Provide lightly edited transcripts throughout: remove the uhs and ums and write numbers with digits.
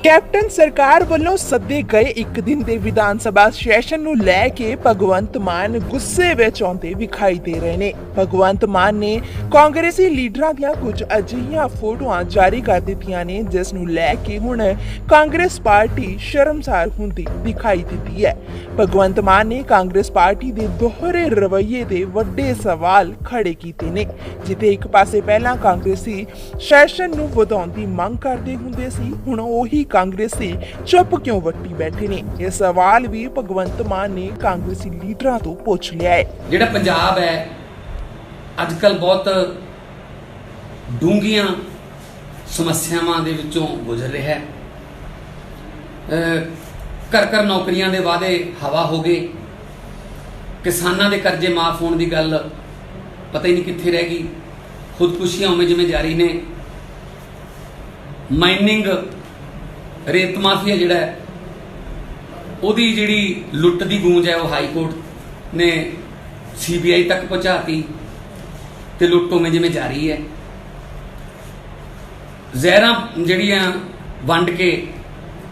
Captain ਸਰਕਾਰ ਵੱਲੋਂ ਸੱਦੇ ਗਏ ਇੱਕ ਦਿਨ ਦੇ ਵਿਧਾਨ ਸਭਾ ਸੈਸ਼ਨ ਨੂੰ ਲੈ ਕੇ ਭਗਵੰਤ ਮਾਨ ਗੁੱਸੇ ਵਿੱਚ ਆਉਂਦੇ ਵਿਖਾਈ ਦੇ ਰਹੇ ਨੇ। ਭਗਵੰਤ ਮਾਨ ਨੇ ਕਾਂਗਰਸੀ ਲੀਡਰਾਂ ਦੀਆਂ ਕੁਝ ਅਜਿਹੀਆਂ ਫੋਟੋਆਂ ਜਾਰੀ ਕਰ ਦਿੱਤੀਆਂ ਨੇ ਜਿਸ ਨੂੰ ਲੈ ਕੇ ਹੁਣ ਕਾਂਗਰਸ ਪਾਰਟੀ ਸ਼ਰਮਸਾਰ ਹੁੰਦੀ ਦਿਖਾਈ ਦਿੱਤੀ ਹੈ। ਭਗਵੰਤ ਮਾਨ ਨੇ ਕਾਂਗਰਸ ਪਾਰਟੀ ਦੇ ਦੋਹਰੇ ਰਵੱਈਏ ਦੇ ਵੱਡੇ ਸਵਾਲ ਖੜੇ ਕੀਤੇ ਨੇ, ਜਿੱਥੇ ਇੱਕ ਪਾਸੇ ਪਹਿਲਾਂ ਕਾਂਗਰਸੀ ਸੈਸ਼ਨ ਨੂੰ ਵਧਾਉਣ ਦੀ ਮੰਗ ਕਰਦੇ ਹੁੰਦੇ ਸੀ, ਹੁਣ ਉਹੀ ਕਾਂਗਰਸੀ ਚੁੱਪ ਕਿਉਂ ਵੱਟੀ ਬੈਠੇ ਨੇ। ਇਹ ਸਵਾਲ ਵੀ ਭਗਵੰਤ ਮਾਨ ਨੇ ਕਾਂਗਰਸੀ ਲੀਡਰਾਂ ਤੋਂ ਪੁੱਛ ਲਿਆ ਹੈ। ਜਿਹੜਾ ਪੰਜਾਬ ਹੈ ਅੱਜ ਕੱਲ ਬਹੁਤ ਡੂੰਘੀਆਂ ਸਮੱਸਿਆਵਾਂ ਦੇ ਵਿੱਚੋਂ ਗੁਜ਼ਰ ਰਿਹਾ ਹੈ। ਘਰ ਨੌਕਰੀਆਂ ਦੇ ਵਾਅਦੇ ਹਵਾ ਹੋ ਗਏ, ਕਿਸਾਨਾਂ ਦੇ ਕਰਜ਼ੇ ਮਾਫ ਹੋਣ ਦੀ ਗੱਲ ਪਤਾ ਹੀ ਨਹੀਂ ਕਿੱਥੇ ਰਹਿ ਗਈ, ਖੁਦਕੁਸ਼ੀਆਂ ਉਵੇਂ ਜਿਵੇਂ ਜਾਰੀ ਨੇ, ਮਾਈਨਿੰਗ ਰੇਤ ਮਾਫੀਆ ਜਿਹੜਾ ਹੈ ਉਹਦੀ ਜਿਹੜੀ ਲੁੱਟ ਦੀ ਗੂੰਜ ਹੈ ਉਹ ਹਾਈ ਕੋਰਟ ਨੇ CBI ਤੱਕ ਪਹੁੰਚਾਤੀ ਤੇ ਲੁੱਟ ਉਵੇਂ ਜਿਵੇਂ ਜਾਰੀ ਹੈ। ਜ਼ਹਿਰਾਂ ਜਿਹੜੀਆਂ ਵੰਡ ਕੇ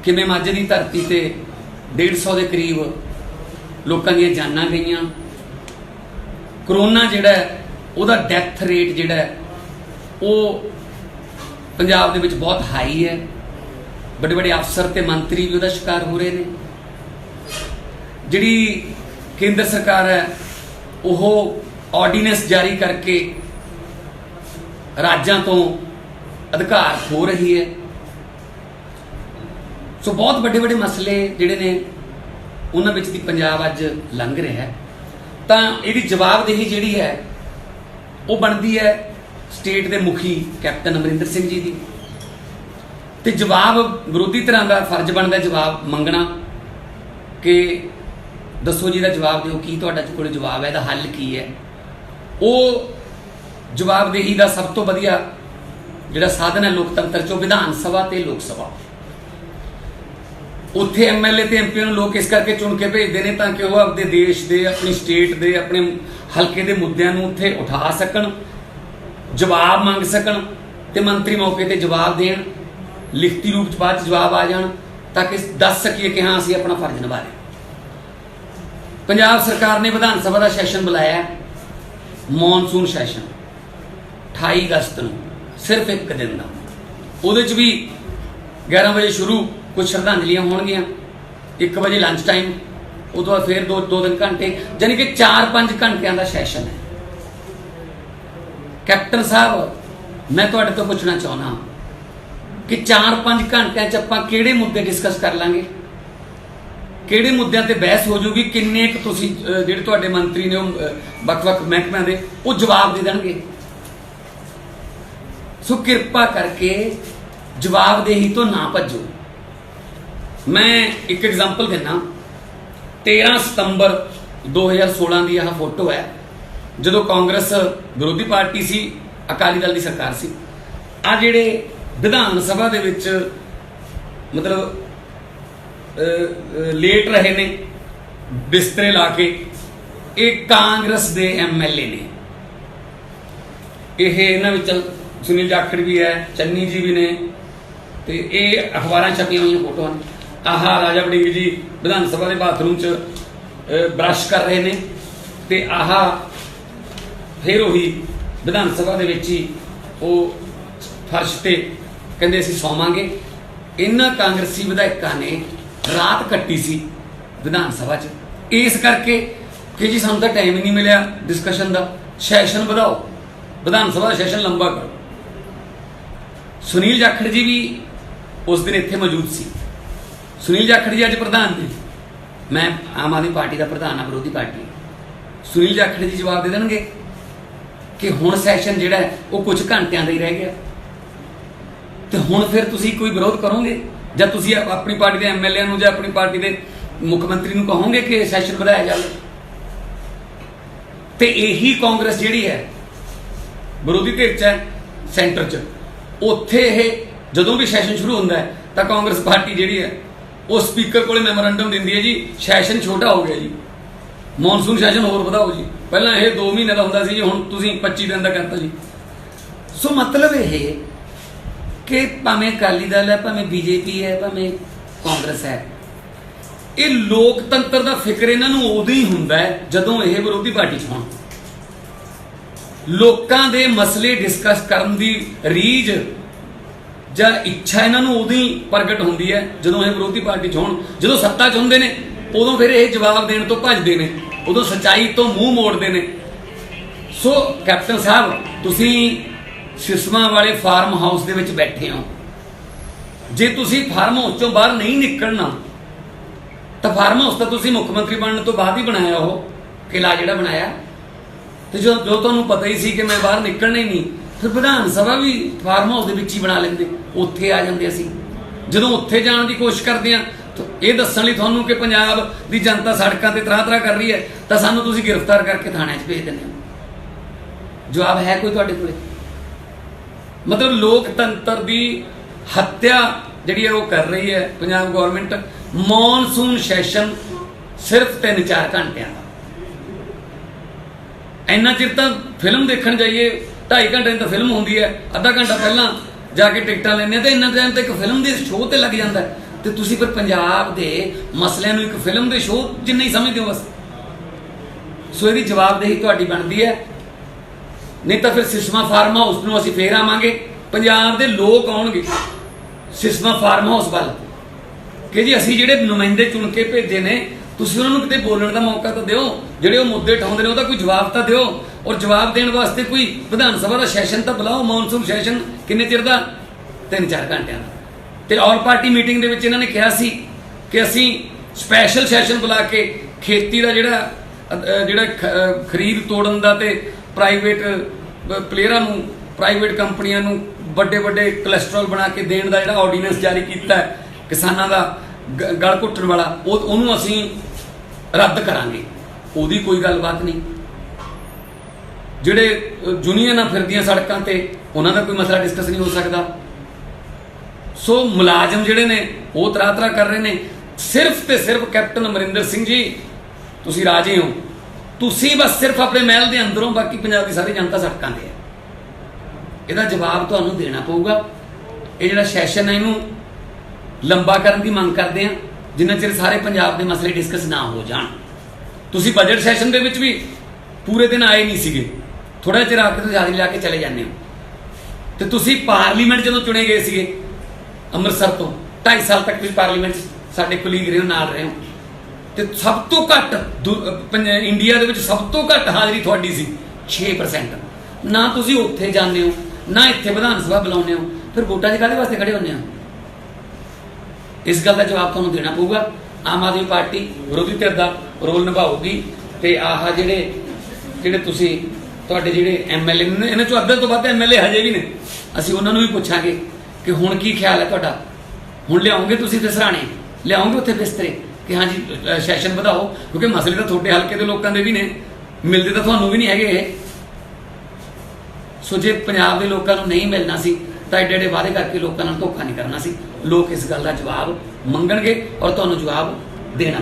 ਕਿਵੇਂ ਮਾਝੇ ਦੀ ਧਰਤੀ ਤੇ 150 ਦੇ ਕਰੀਬ ਲੋਕਾਂ ਦੀਆਂ ਜਾਨਾਂ ਗਈਆਂ। ਕਰੋਨਾ ਜਿਹੜਾ ਉਹਦਾ ਡੈਥ ਰੇਟ ਜਿਹੜਾ ਉਹ ਪੰਜਾਬ ਦੇ ਵਿੱਚ ਬਹੁਤ ਹਾਈ ਹੈ। ਵੱਡੇ ਵੱਡੇ ਅਫਸਰ ਤੇ ਮੰਤਰੀ ਵੀ ਉਹਦਾ ਸ਼ਿਕਾਰ ਹੋ ਰਹੇ ਨੇ। ਜਿਹੜੀ ਕੇਂਦਰ ਸਰਕਾਰ ਹੈ ਉਹ ਆਰਡੀਨੈਂਸ ਜਾਰੀ ਕਰਕੇ ਰਾਜਾਂ ਤੋਂ ਅਧਿਕਾਰ ਖੋ ਰਹੀ ਹੈ। ਸੋ ਬਹੁਤ ਵੱਡੇ ਵੱਡੇ ਮਸਲੇ ਜਿਹੜੇ ਨੇ ਉਹਨਾਂ ਵਿੱਚ ਦੀ ਪੰਜਾਬ ਅੱਜ ਲੰਘ ਰਿਹਾ ਹੈ। ਤਾਂ ਇਹਦੀ ਜਵਾਬਦੇਹੀ ਜਿਹੜੀ ਹੈ ਉਹ ਬਣਦੀ ਹੈ ਸਟੇਟ ਦੇ ਮੁਖੀ ਕੈਪਟਨ ਅਮਰਿੰਦਰ ਸਿੰਘ ਜੀ ਦੀ, ਤੇ ਜਵਾਬ ਵਿਰੋਧੀ ਧਿਰਾਂ ਦਾ ਫਰਜ਼ ਬਣਦਾ ਜਵਾਬ ਮੰਗਣਾ ਕਿ ਦੱਸੋ ਜੀ ਇਹਦਾ ਜਵਾਬ ਦਿਓ, ਕੀ ਤੁਹਾਡਾ ਕੋਲ ਜਵਾਬ ਹੈ, ਇਹਦਾ ਹੱਲ ਕੀ ਹੈ। ਉਹ ਜਵਾਬਦੇਹੀ ਦਾ ਸਭ ਤੋਂ ਵਧੀਆ ਜਿਹੜਾ ਸਾਧਨ ਹੈ ਲੋਕਤੰਤਰ 'ਚੋਂ ਵਿਧਾਨ ਸਭਾ ਤੇ ਲੋਕ ਸਭਾ। ਉੱਥੇ MLA ਤੇ MP ਨੂੰ ਲੋਕ ਇਸ ਕਰਕੇ ਚੁਣ ਕੇ ਭੇਜਦੇ ਨੇ ਤਾਂ ਕਿ ਉਹ ਆਪਣੇ ਦੇਸ਼ ਦੇ, ਆਪਣੀ ਸਟੇਟ ਦੇ, ਆਪਣੇ ਹਲਕੇ ਦੇ ਮੁੱਦਿਆਂ ਨੂੰ ਉੱਥੇ ਉਠਾ ਸਕਣ, ਜਵਾਬ ਮੰਗ ਸਕਣ ਤੇ ਮੰਤਰੀ ਮੌਕੇ ਤੇ ਜਵਾਬ ਦੇਣ, ਲਿਖਤੀ ਰੂਪ 'ਚ ਬਾਅਦ 'ਚ ਜਵਾਬ ਆ ਜਾਣ ਤਾਂ ਕਿ ਦੱਸ ਸਕੀਏ ਕਿ ਹਾਂ ਅਸੀਂ ਆਪਣਾ ਫਰਜ਼ ਨਿਭਾ ਰਹੇ। ਪੰਜਾਬ ਸਰਕਾਰ ਨੇ ਵਿਧਾਨ ਸਭਾ ਦਾ ਸੈਸ਼ਨ ਬੁਲਾਇਆ, ਮੌਨਸੂਨ ਸੈਸ਼ਨ 28 ਅਗਸਤ ਨੂੰ, ਸਿਰਫ ਇੱਕ ਦਿਨ ਦਾ। ਉਹਦੇ 'ਚ ਵੀ 11 ਵਜੇ ਸ਼ੁਰੂ, ਕੁਝ ਸ਼ਰਧਾਂਜਲੀਆਂ ਹੋਣਗੀਆਂ, 1 ਵਜੇ ਲੰਚ ਟਾਈਮ, ਉਹ ਤੋਂ ਬਾਅਦ ਫਿਰ 2-3 ਘੰਟੇ, ਯਾਨੀ ਕਿ 4-5 ਘੰਟਿਆਂ ਦਾ ਸੈਸ਼ਨ ਹੈ। ਕੈਪਟਨ ਸਾਹਿਬ, ਮੈਂ ਤੁਹਾਡੇ ਤੋਂ ਪੁੱਛਣਾ ਚਾਹੁੰਦਾ ਕਿ 4-5 ਘੰਟਿਆਂ 'ਚ ਆਪਾਂ ਕਿਹੜੇ ਮੁੱਦੇ ਡਿਸਕਸ ਕਰ ਲਾਂਗੇ, ਕਿਹੜੇ ਮੁੱਦਿਆਂ ਤੇ ਬਹਿਸ ਹੋ ਜੂਗੀ, ਕਿੰਨੇ ਕੁ ਤੁਸੀਂ ਜਿਹੜੇ ਤੁਹਾਡੇ ਮੰਤਰੀ ਨੇ ਉਹ ਵੱਖ-ਵੱਖ ਮਹਿਕਮਿਆਂ ਦੇ ਉਹ ਜਵਾਬ ਦੇ ਦੇਣਗੇ। ਸੋ ਕਿਰਪਾ ਕਰਕੇ ਜਵਾਬਦੇਹੀ ਤੋਂ ਨਾ ਭੱਜੋ। ਮੈਂ ਇੱਕ ਐਗਜ਼ਾਮਪਲ ਦਿੰਦਾ, 13 ਸਤੰਬਰ 2016 ਦੀ ਆਹ ਫੋਟੋ ਹੈ, ਜਦੋਂ ਕਾਂਗਰਸ ਵਿਰੋਧੀ ਪਾਰਟੀ ਸੀ, ਅਕਾਲੀ ਦਲ ਦੀ ਸਰਕਾਰ ਸੀ। ਆ ਜਿਹੜੇ ਵਿਧਾਨ ਸਭਾ ਦੇ ਵਿੱਚ ਮਤਲਬ ਲੇਟ ਰਹੇ ਨੇ ਬਿਸਤਰੇ ਲਾ ਕੇ, ਇਹ ਕਾਂਗਰਸ ਦੇ MLA ਨੇ। ਇਹ ਇਹਨਾਂ ਵਿੱਚ ਸੁਨੀਲ ਜਾਖੜ ਵੀ ਹੈ, ਚੰਨੀ ਜੀ ਵੀ ਨੇ, ਤੇ ਇਹ ਅਖਬਾਰਾਂ ਛਪੀਆਂ ਹੋਈਆਂ ਫੋਟੋਆਂ ਨੇ। ਆਹ ਰਾਜਾ ਵੜਿੰਗ ਜੀ ਵਿਧਾਨ ਸਭਾ ਦੇ ਬਾਥਰੂਮ 'ਚ ਬਰਸ਼ ਕਰ ਰਹੇ ਨੇ, ਤੇ ਆਹ ਫਿਰ ਉਹੀ ਵਿਧਾਨ ਸਭਾ ਦੇ ਵਿੱਚ ਹੀ ਉਹ ਫਰਸ਼ ਤੇ ਕਹਿੰਦੇ ਅਸੀਂ ਸੌਵਾਂਗੇ। ਇਹਨਾਂ ਕਾਂਗਰਸੀ ਵਿਧਾਇਕਾਂ ਨੇ ਰਾਤ ਕੱਟੀ ਸੀ ਵਿਧਾਨ ਸਭਾ 'ਚ, ਇਸ ਕਰਕੇ ਕਿ ਜੀ ਸਾਨੂੰ ਤਾਂ ਟਾਈਮ ਹੀ ਨਹੀਂ ਮਿਲਿਆ ਡਿਸਕਸ਼ਨ ਦਾ, ਸੈਸ਼ਨ ਵਧਾਓ, ਵਿਧਾਨ ਸਭਾ ਦਾ ਸੈਸ਼ਨ ਲੰਬਾ ਕਰੋ। ਸੁਨੀਲ ਜਾਖੜ ਜੀ ਵੀ ਉਸ ਦਿਨ ਇੱਥੇ ਮੌਜੂਦ ਸੀ। ਸੁਨੀਲ ਜਾਖੜ ਜੀ ਅੱਜ ਪ੍ਰਧਾਨ ਨੇ, ਮੈਂ ਆਮ ਆਦਮੀ ਪਾਰਟੀ ਦਾ ਪ੍ਰਧਾਨ ਆ, ਵਿਰੋਧੀ ਪਾਰਟੀ। ਸੁਨੀਲ ਜਾਖੜ ਜੀ ਜਵਾਬ ਦੇ ਦੇਣਗੇ ਕਿ ਹੁਣ ਸੈਸ਼ਨ ਜਿਹੜਾ ਉਹ ਕੁਝ ਘੰਟਿਆਂ ਦਾ ਹੀ ਰਹਿ ਗਿਆ, ਤੇ ਹੁਣ ਫਿਰ ਤੁਸੀਂ ਕੋਈ ਵਿਰੋਧ ਕਰੋਗੇ ਜਾਂ ਤੁਸੀਂ ਆਪਣੀ ਪਾਰਟੀ ਦੇ MLA ਨੂੰ ਜਾਂ ਆਪਣੀ ਪਾਰਟੀ ਦੇ ਮੁੱਖ ਮੰਤਰੀ ਨੂੰ ਕਹੋਗੇ ਕਿ ਸੈਸ਼ਨ ਵਧਾਇਆ ਜਾਵੇ। ਤੇ ਇਹੀ ਕਾਂਗਰਸ ਜਿਹੜੀ ਹੈ ਵਿਰੋਧੀ ਧਿਰ 'ਚ ਹੈ, ਸੈਂਟਰ 'ਚ, ਉੱਥੇ ਇਹ ਜਦੋਂ ਵੀ ਸੈਸ਼ਨ ਸ਼ੁਰੂ ਹੁੰਦਾ ਹੈ ਤਾਂ ਕਾਂਗਰਸ ਪਾਰਟੀ ਜਿਹੜੀ ਹੈ ਉਹ ਸਪੀਕਰ ਕੋਲੇ ਮੈਮੋਰੰਡਮ ਦਿੰਦੀ ਹੈ, ਜੀ ਸੈਸ਼ਨ ਛੋਟਾ ਹੋ ਗਿਆ ਜੀ, ਮੌਨਸੂਨ ਸੈਸ਼ਨ ਹੋਰ ਵਧਾਓ ਜੀ, ਪਹਿਲਾਂ ਇਹ 2 ਮਹੀਨੇ ਦਾ ਹੁੰਦਾ ਸੀ ਜੀ, ਹੁਣ ਤੁਸੀਂ 25 ਦਿਨ ਦਾ ਕਰਤਾ ਜੀ। ਸੋ ਮਤਲਬ ਇਹ ਕਿ ਭਾਵੇਂ ਅਕਾਲੀ ਦਲ ਹੈ, ਭਾਵੇਂ ਬੀਜੇਪੀ ਹੈ, ਭਾਵੇਂ ਕਾਂਗਰਸ ਹੈ, ਇਹ ਲੋਕਤੰਤਰ ਦਾ ਫਿਕਰ ਇਹਨਾਂ ਨੂੰ ਉਦੋਂ ਹੀ ਹੁੰਦਾ ਹੈ ਜਦੋਂ ਇਹ ਵਿਰੋਧੀ ਪਾਰਟੀ 'ਚ ਹੋਣ। ਲੋਕਾਂ ਦੇ ਮਸਲੇ ਡਿਸਕਸ ਕਰਨ ਦੀ ਰੀਝ ਜਾਂ ਇੱਛਾ ਇਹਨਾਂ ਨੂੰ ਉਦੋਂ ਹੀ ਪ੍ਰਗਟ ਹੁੰਦੀ ਹੈ ਜਦੋਂ ਇਹ ਵਿਰੋਧੀ ਪਾਰਟੀ 'ਚ ਹੋਣ। ਜਦੋਂ ਸੱਤਾ 'ਚ ਹੁੰਦੇ ਨੇ ਉਦੋਂ ਫਿਰ ਇਹ ਜਵਾਬ ਦੇਣ ਤੋਂ ਭੱਜਦੇ ਨੇ, ਉਦੋਂ ਸੱਚਾਈ ਤੋਂ ਮੂੰਹ ਮੋੜਦੇ ਨੇ। ਸੋ ਕੈਪਟਨ ਸਾਹਿਬ, ਤੁਸੀਂ ਸਿਸਮਾ ਵਾਲੇ ਫਾਰਮ ਹਾਊਸ ਦੇ ਵਿੱਚ ਬੈਠੇ ਹੋ। ਜੇ ਤੁਸੀਂ ਫਾਰਮ ਹਾਊਸ ਚੋਂ ਬਾਹਰ ਨਹੀਂ ਨਿਕਲਣਾ ਤਾਂ ਫਾਰਮ ਹਾਊਸ ਤਾਂ ਤੁਸੀਂ ਮੁੱਖ ਮੰਤਰੀ ਬਣਨ ਤੋਂ ਬਾਅਦ ਹੀ ਬਣਾਇਆ, ਉਹ ਕਿਲਾ ਜਿਹੜਾ ਬਣਾਇਆ। ਤੇ ਜੋ ਤੁਹਾਨੂੰ ਪਤਾ ਹੀ ਸੀ ਕਿ ਮੈਂ ਬਾਹਰ ਨਿਕਲਣਾ ਹੀ ਨਹੀਂ, ਫਿਰ ਵਿਧਾਨ ਸਭਾ ਵੀ ਫਾਰਮ ਹਾਊਸ ਦੇ ਵਿੱਚ ਹੀ ਬਣਾ ਲੈਂਦੇ, ਉੱਥੇ ਆ ਜਾਂਦੇ ਅਸੀਂ। ਜਦੋਂ ਉੱਥੇ ਜਾਣ ਦੀ ਕੋਸ਼ਿਸ਼ ਕਰਦੇ ਆ ਇਹ ਦੱਸਣ ਲਈ ਤੁਹਾਨੂੰ ਕਿ ਪੰਜਾਬ ਦੀ ਜਨਤਾ ਸੜਕਾਂ ਤੇ ਤਰਾਹ ਤਰਾਹ ਕਰ ਰਹੀ ਹੈ, ਤਾਂ ਸਾਨੂੰ ਤੁਸੀਂ ਗ੍ਰਿਫਤਾਰ ਕਰਕੇ ਥਾਣੇ 'ਚ ਭੇਜ ਦਿੰਦੇ ਹੋ। ਜਵਾਬ ਹੈ ਕੋਈ ਤੁਹਾਡੇ ਕੋਲੇ? ਮਤਲਬ ਲੋਕਤੰਤਰ ਦੀ ਹੱਤਿਆ ਜਿਹੜੀ ਹੈ ਉਹ ਕਰ ਰਹੀ ਹੈ ਪੰਜਾਬ ਗੌਰਮੈਂਟ। ਮੌਨਸੂਨ ਸੈਸ਼ਨ ਸਿਰਫ 3-4 ਘੰਟਿਆਂ ਦਾ। ਇੰਨਾ ਚਿਰ ਤਾਂ ਫਿਲਮ ਦੇਖਣ ਜਾਈਏ 2.5 ਘੰਟੇ ਦੀ ਤਾਂ ਫਿਲਮ ਹੁੰਦੀ ਹੈ, ਅੱਧਾ ਘੰਟਾ ਪਹਿਲਾਂ ਜਾ ਕੇ ਟਿਕਟਾਂ ਲੈਂਦੇ ਆ, ਤੇ ਇੰਨਾ ਟਾਈਮ ਤਾਂ ਇੱਕ ਫਿਲਮ ਦੇ ਸ਼ੋਅ ਤੇ ਲੱਗ ਜਾਂਦਾ। ਤੇ ਤੁਸੀਂ ਫਿਰ ਪੰਜਾਬ ਦੇ ਮਸਲਿਆਂ ਨੂੰ ਇੱਕ ਫਿਲਮ ਦੇ ਸ਼ੋਅ ਜਿੰਨਾ ਹੀ ਸਮਝਦੇ ਹੋ ਬਸ। ਸੋ ਇਹਦੀ ਜਵਾਬਦੇਹੀ ਤੁਹਾਡੀ ਬਣਦੀ ਹੈ, ਨਹੀਂ ਤਾਂ ਫਿਰ ਸਿਸਮਾ ਫਾਰਮ ਹਾਊਸ ਨੂੰ ਅਸੀਂ ਫੇਰ ਆਵਾਂਗੇ। ਪੰਜਾਬ ਦੇ ਲੋਕ ਆਉਣਗੇ ਸਿਸਮਾ ਫਾਰਮ ਹਾਊਸ ਵੱਲ ਕਿ ਜੀ ਅਸੀਂ ਜਿਹੜੇ ਨੁਮਾਇੰਦੇ ਚੁਣ ਕੇ ਭੇਜੇ ਨੇ, ਤੁਸੀਂ ਉਹਨਾਂ ਨੂੰ ਕਿਤੇ ਬੋਲਣ ਦਾ ਮੌਕਾ ਤਾਂ ਦਿਓ। ਜਿਹੜੇ ਉਹ ਮੁੱਦੇ ਉਠਾਉਂਦੇ ਨੇ ਉਹਦਾ ਕੋਈ ਜਵਾਬ ਤਾਂ ਦਿਓ, ਔਰ ਜਵਾਬ ਦੇਣ ਵਾਸਤੇ ਕੋਈ ਵਿਧਾਨ ਸਭਾ ਦਾ ਸੈਸ਼ਨ ਤਾਂ ਬੁਲਾਓ। ਮੌਨਸੂਨ ਸੈਸ਼ਨ ਕਿੰਨੇ ਚਿਰ ਦਾ? 3-4 ਘੰਟਿਆਂ ਦਾ। ਤੇ ਆਲ ਪਾਰਟੀ ਮੀਟਿੰਗ ਦੇ ਵਿੱਚ ਇਹਨਾਂ ਨੇ ਕਿਹਾ ਸੀ ਕਿ ਅਸੀਂ ਸਪੈਸ਼ਲ ਸੈਸ਼ਨ ਬੁਲਾ ਕੇ ਖੇਤੀ ਦਾ ਜਿਹੜਾ ਖਰੀਦ ਤੋੜਨ ਦਾ ਤੇ ਪ੍ਰਾਈਵੇਟ ਪਲੇਅਰਾਂ ਨੂੰ, ਪ੍ਰਾਈਵੇਟ ਕੰਪਨੀਆਂ ਨੂੰ ਵੱਡੇ ਕੋਲੈਸਟਰੋਲ ਬਣਾ ਕੇ ਦੇਣ ਦਾ ਜਿਹੜਾ ਆਰਡੀਨੈਂਸ ਜਾਰੀ ਕੀਤਾ ਹੈ ਕਿਸਾਨਾਂ ਦਾ ਗਲ ਘੁੱਟਣ ਵਾਲਾ, ਉਹਨੂੰ ਅਸੀਂ ਰੱਦ ਕਰਾਂਗੇ। ਉਹਦੀ ਕੋਈ ਗੱਲਬਾਤ ਨਹੀਂ। ਜਿਹੜੇ ਯੂਨੀਅਨਾਂ ਫਿਰਦੀਆਂ ਸੜਕਾਂ ਤੇ ਉਹਨਾਂ ਦਾ ਕੋਈ ਮਸਲਾ ਡਿਸਕਸ ਨਹੀਂ ਹੋ ਸਕਦਾ। ਸੋ ਮੁਲਾਜ਼ਮ ਜਿਹੜੇ ਨੇ ਉਹ ਤਰਾਹ ਕਰ ਰਹੇ ਨੇ। ਸਿਰਫ ਤੇ ਸਿਰਫ ਕੈਪਟਨ ਅਮਰਿੰਦਰ ਸਿੰਘ ਜੀ ਤੁਸੀਂ ਰਾਜੇ ਹੋ, ਤੁਸੀਂ ਬਸ ਸਿਰਫ ਆਪਣੇ ਮਹਿਲ ਦੇ ਅੰਦਰੋਂ, ਬਾਕੀ ਪੰਜਾਬ ਦੀ ਸਾਰੀ ਜਨਤਾ ਸੜਕਾਂ ਤੇ ਹੈ। ਇਹਦਾ ਜਵਾਬ ਤੁਹਾਨੂੰ ਦੇਣਾ ਪਊਗਾ। ਇਹ ਜਿਹੜਾ ਸੈਸ਼ਨ ਹੈ ਇਹਨੂੰ ਲੰਬਾ ਕਰਨ ਦੀ ਮੰਗ ਕਰਦੇ ਆ ਜਿੰਨਾ ਚਿਰ ਸਾਰੇ ਪੰਜਾਬ ਦੇ ਮਸਲੇ ਡਿਸਕਸ ਨਾ ਹੋ ਜਾਣ। ਤੁਸੀਂ ਬਜਟ ਸੈਸ਼ਨ ਦੇ ਵਿੱਚ ਵੀ ਪੂਰੇ ਦਿਨ ਆਏ ਨਹੀਂ ਸੀਗੇ, ਥੋੜਾ ਚਿਰ ਆ ਕੇ ਤੁਸੀਂ ਹਾਜ਼ਰੀ ਲਾ ਕੇ ਚਲੇ ਜਾਂਦੇ ਹੋ। ਤੇ ਤੁਸੀਂ ਪਾਰਲੀਮੈਂਟ ਜਦੋਂ ਚੁਣੇ ਗਏ ਸੀਗੇ ਅੰਮ੍ਰਿਤਸਰ ਤੋਂ, 2.5 ਸਾਲ ਤੱਕ ਤੁਸੀਂ ਪਾਰਲੀਮੈਂਟ 'ਚ ਸਾਡੇ ਕੁਲੀਗ ਰਹੇ ਹੋ, ਨਾਲ ਰਹੇ ਹੋ, ਤੇ ਸਭ ਤੋਂ ਘੱਟ ਇੰਡੀਆ ਦੇ ਵਿੱਚ ਸਭ ਤੋਂ ਘੱਟ ਹਾਜ਼ਰੀ ਤੁਹਾਡੀ ਸੀ 6%। ਨਾ ਤੁਸੀਂ ਉੱਥੇ ਜਾਂਦੇ ਹੋ, ਨਾ ਇੱਥੇ ਵਿਧਾਨ ਸਭਾ ਬੁਲਾਉਂਦੇ ਹੋ, ਫਿਰ ਵੋਟਾਂ 'ਚ ਕਾਹਦੇ ਵਾਸਤੇ ਖੜੇ ਹੁੰਦੇ ਹੋ? ਇਸ ਗੱਲ ਦਾ ਜਵਾਬ ਤੁਹਾਨੂੰ ਦੇਣਾ ਪਊਗਾ। ਆਮ ਆਦਮੀ ਪਾਰਟੀ ਵਿਰੋਧੀ ਧਿਰ ਦਾ ਰੋਲ ਨਿਭਾਊਗੀ। ਤੇ ਆਹ ਜਿਹੜੇ ਤੁਸੀਂ ਤੁਹਾਡੇ ਜਿਹੜੇ ਐਮਐਲਏ ਨੇ, ਇਹਨਾਂ 'ਚੋਂ ਅੱਧੇ ਤੋਂ ਵੱਧ ਐਮਐਲਏ ਹਜੇ ਵੀ ਨੇ, ਅਸੀਂ ਉਹਨਾਂ ਨੂੰ ਵੀ ਪੁੱਛਾਂਗੇ ਕਿ ਹੁਣ ਕੀ ਖਿਆਲ ਹੈ ਤੁਹਾਡਾ। ਹੁਣ ਲਿਆਉਂਗੇ ਤੁਸੀਂ ਫਿਰ ਸਰਾਣੇ, ਲਿਆਉਂਗੇ ਉੱਥੇ ਬਿਸਤਰੇ ਕਿ ਹਾਂਜੀ ਸੈਸ਼ਨ ਵਧਾਓ, ਕਿਉਂਕਿ ਮਸਲੇ ਤਾਂ ਤੁਹਾਡੇ ਹਲਕੇ ਦੇ ਲੋਕਾਂ ਦੇ ਵੀ ਨੇ, ਮਿਲਦੇ ਤਾਂ ਤੁਹਾਨੂੰ ਵੀ ਨਹੀਂ ਹੈਗੇ ਇਹ। ਸੋ ਜੇ ਪੰਜਾਬ ਦੇ ਲੋਕਾਂ ਨੂੰ ਨਹੀਂ ਮਿਲਣਾ ਸੀ ਤਾਂ ਐਡੇ ਵਾਅਦੇ ਕਰਕੇ ਲੋਕਾਂ ਨਾਲ ਧੋਖਾ ਨਹੀਂ ਕਰਨਾ ਸੀ। ਲੋਕ ਇਸ ਗੱਲ ਦਾ ਜਵਾਬ ਮੰਗਣਗੇ ਔਰ ਤੁਹਾਨੂੰ ਜਵਾਬ ਦੇਣਾ।